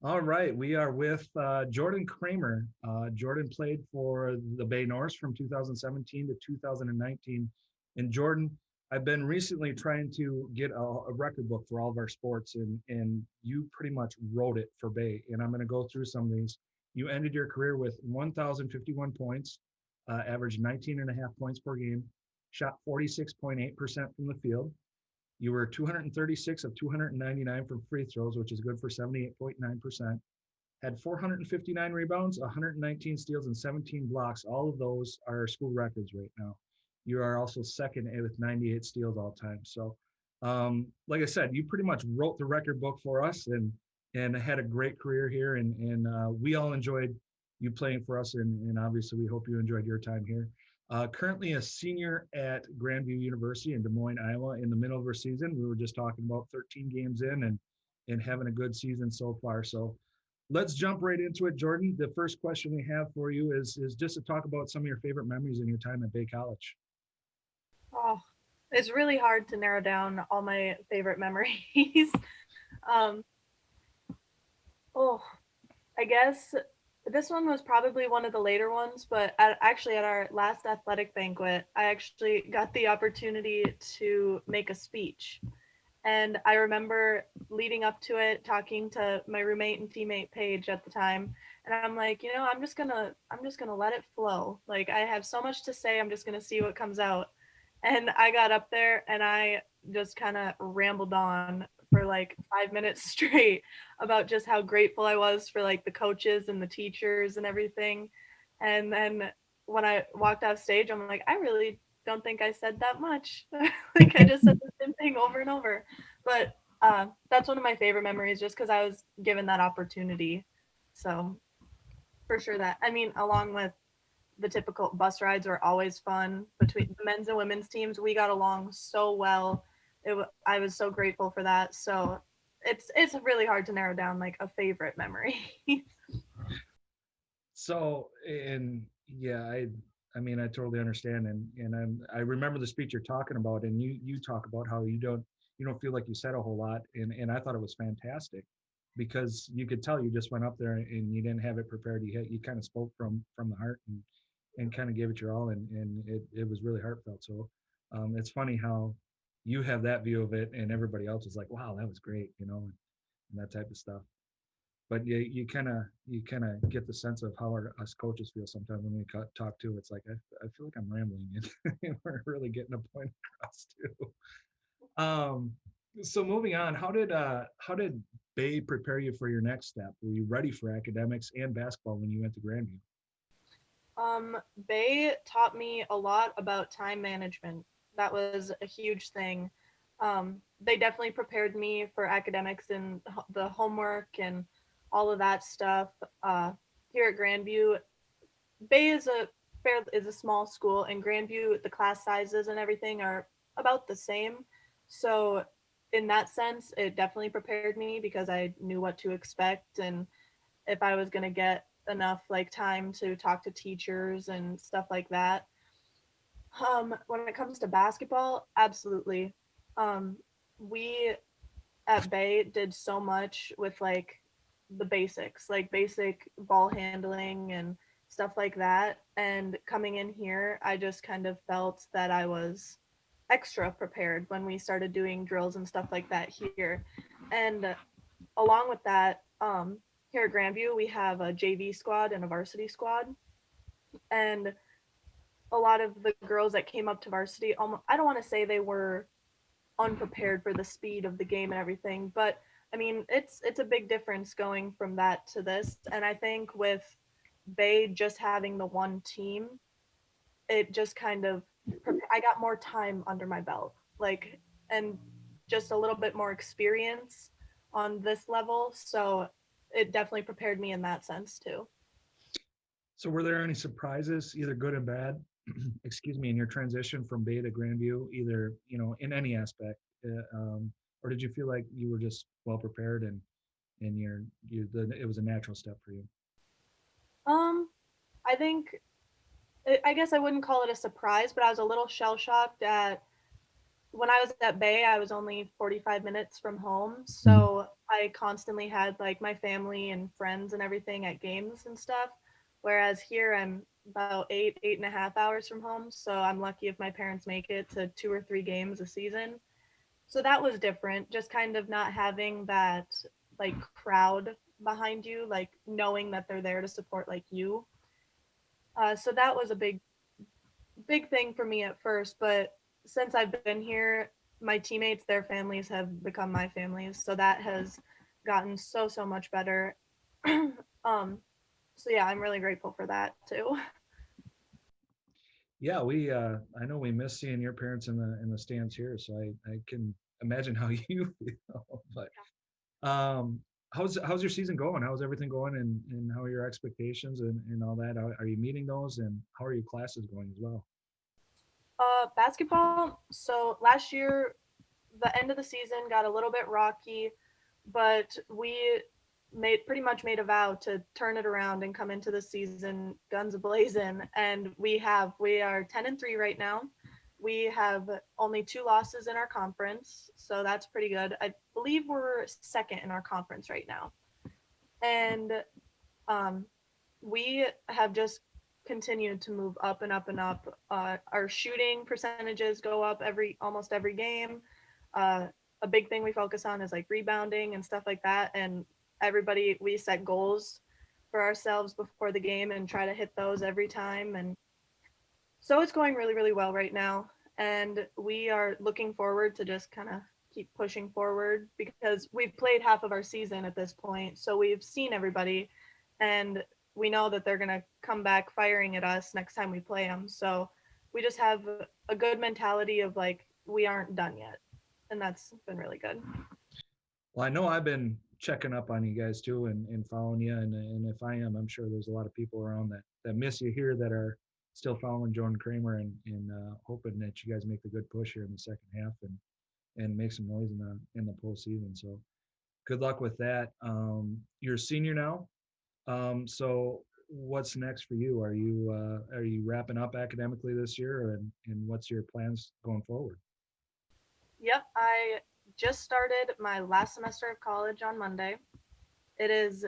All right, we are with Jordan Kraemer. Jordan played for the Bay Norse from 2017 to 2019. And Jordan, I've been recently trying to get a record book for all of our sports, and you pretty much wrote it for Bay. And I'm going to go through some of these. You ended your career with 1,051 points, averaged 19 and a half points per game, shot 46.8% from the field. You were 236 of 299 from free throws, which is good for 78.9%. Had 459 rebounds, 119 steals, and 17 blocks. All of those are school records right now. You are also second with 98 steals all time. So, like I said, you pretty much wrote the record book for us, and had a great career here. And we all enjoyed you playing for us, and obviously we hope you enjoyed your time here. Currently a senior at Grandview University in Des Moines, Iowa, in the middle of our season. We were just talking about 13 games in and having a good season so far. So let's jump right into it, Jordan. The first question we have for you is just to talk about some of your favorite memories in your time at Bay College. Oh, it's really hard to narrow down all my favorite memories. um, oh, I guess this one was probably one of the later ones, but actually at our last athletic banquet, I actually got the opportunity to make a speech. And I remember leading up to it, talking to my roommate and teammate Paige at the time, and I'm like, I'm just gonna let it flow. Like I have so much to say, I'm just gonna see what comes out. And I got up there and I just kind of rambled on for like 5 minutes straight about just how grateful I was for like the coaches and the teachers and everything. And then when I walked off stage, I'm like, I really don't think I said that much. Like I just said the same thing over and over. But that's one of my favorite memories just because I was given that opportunity. So for sure that, I mean, along with the typical bus rides were always fun between the men's and women's teams. We got along so well. I was so grateful for that. So it's really hard to narrow down like a favorite memory. So, and yeah, I mean, I totally understand, and I remember the speech you're talking about, and you talk about how you don't feel like you said a whole lot, and I thought it was fantastic because you could tell you just went up there and you didn't have it prepared. You kind of spoke from the heart and kind of gave it your all, and it was really heartfelt. So, it's funny how you have that view of it, and everybody else is like, wow, that was great, and that type of stuff. But you kind of get the sense of how us coaches feel sometimes when we talk to. It's like I feel like I'm rambling, and we're really getting a point across too. Um, so moving on, how did Bay prepare you for your next step? Were you ready for academics and basketball when you went to Grandview? They taught me a lot about time management. That was a huge thing. They definitely prepared me for academics and the homework and all of that stuff. Here at Grandview, Bay is a small school, and Grandview the class sizes and everything are about the same. So in that sense, it definitely prepared me because I knew what to expect and if I was going to get enough like time to talk to teachers and stuff like that. When it comes to basketball, absolutely. We at Bay did so much with like the basics, like basic ball handling and stuff like that. And coming in here, I just kind of felt that I was extra prepared when we started doing drills and stuff like that here. And along with that, here at Grandview, we have a JV squad and a varsity squad. And a lot of the girls that came up to varsity, I don't want to say they were unprepared for the speed of the game and everything, but I mean, it's a big difference going from that to this. And I think with Bay just having the one team, it just kind of I got more time under my belt, like, and just a little bit more experience on this level. So it definitely prepared me in that sense too. So were there any surprises, either good and bad, excuse me, in your transition from Bay to Grandview, either in any aspect, or did you feel like you were just well prepared and it was a natural step for you? Um, I think I guess I wouldn't call it a surprise, but I was a little shell shocked at when I was at Bay, I was only 45 minutes from home. Mhm. So I constantly had like my family and friends and everything at games and stuff. Whereas here I'm about 8.5 hours from home. So I'm lucky if my parents make it to 2 or 3 games a season. So that was different, just kind of not having that like crowd behind you, like knowing that they're there to support like you. So that was a big thing for me at first, but since I've been here, my teammates, their families have become my families, so that has gotten so much better. um, so yeah, I'm really grateful for that too. Yeah, we I know we miss seeing your parents in the stands here, so I can imagine how you feel. But um, how's your season going? How's everything going, and how are your expectations and all that? Are you meeting those, and how are your classes going as well? Basketball. So last year, the end of the season got a little bit rocky, but we made pretty much made a vow to turn it around and come into the season guns ablazing, and we are 10-3 right now. We have only 2 losses in our conference, so that's pretty good. I believe we're second in our conference right now, and um, we have just continued to move up and up and up. Our shooting percentages go up every almost every game. Uh, a big thing we focus on is like rebounding and stuff like that. And everybody, we set goals for ourselves before the game and try to hit those every time. And so it's going really well right now. And we are looking forward to just kind of keep pushing forward because we've played half of our season at this point. So we've seen everybody and we know that they're going to come back firing at us next time we play them. So we just have a good mentality of like, we aren't done yet. And that's been really good. Well, I know I've been checking up on you guys too and following you, and if I am, I'm sure there's a lot of people around that miss you here that are still following Jordan Kraemer and hoping that you guys make the good push here in the second half and make some noise in the postseason. So good luck with that. You're a senior now, so what's next for you? Are you wrapping up academically this year, and what's your plans going forward? Yep, I just started my last semester of college on Monday. It is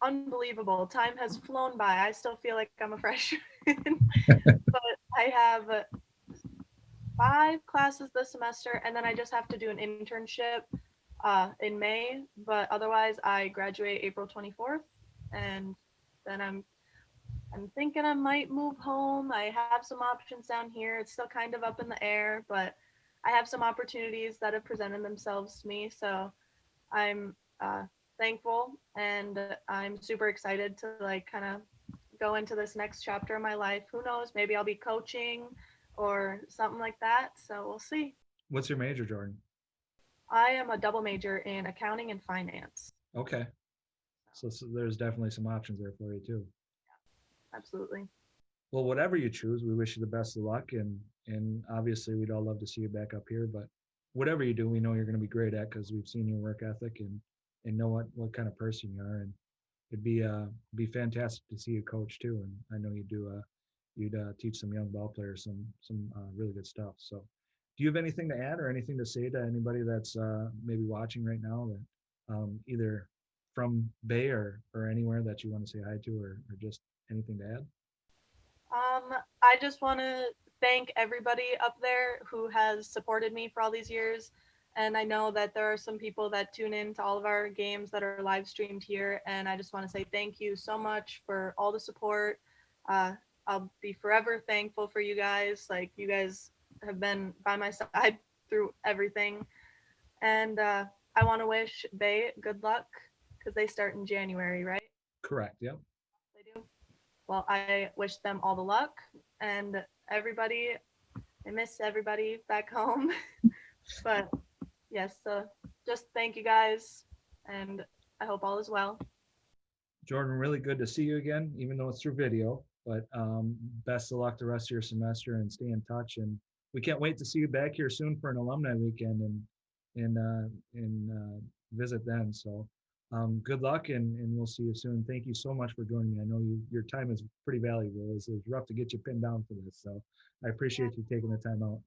unbelievable. Time has flown by. I still feel like I'm a freshman. But I have 5 classes this semester, and then I just have to do an internship in May. But otherwise, I graduate April 24th, and then I'm thinking I might move home. I have some options down here. It's still kind of up in the air, but I have some opportunities that have presented themselves to me. So I'm thankful and I'm super excited to like kind of go into this next chapter of my life. Who knows? Maybe I'll be coaching or something like that. So we'll see. What's your major, Jordan? I am a double major in accounting and finance. Okay, so there's definitely some options there for you too. Absolutely. Well, whatever you choose, we wish you the best of luck, and obviously we'd all love to see you back up here. But whatever you do, we know you're going to be great at because we've seen your work ethic and know what kind of person you are. And it'd be fantastic to see you coach too. And I know you do. You'd teach some young ball players some really good stuff. So, do you have anything to add or anything to say to anybody that's maybe watching right now that either from Bay or anywhere that you want to say hi to or just anything to add? I just want to thank everybody up there who has supported me for all these years. And I know that there are some people that tune in to all of our games that are live streamed here. And I just want to say thank you so much for all the support. Uh, I'll be forever thankful for you guys. Like, you guys have been by my side through everything. And I want to wish Bay good luck because they start in January, right? Correct. Yep. They do. Well, I wish them all the luck and everybody. I miss everybody back home. But yes, just thank you guys, and I hope all is well. Jordan, really good to see you again, even though it's through video. But best of luck the rest of your semester and stay in touch. And we can't wait to see you back here soon for an alumni weekend and visit then. So good luck and we'll see you soon. Thank you so much for joining me. I know your time is pretty valuable. It was rough to get you pinned down for this. So I Yeah. appreciate you taking the time out.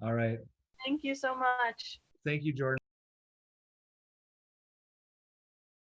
All right. Thank you so much. Thank you, Jordan.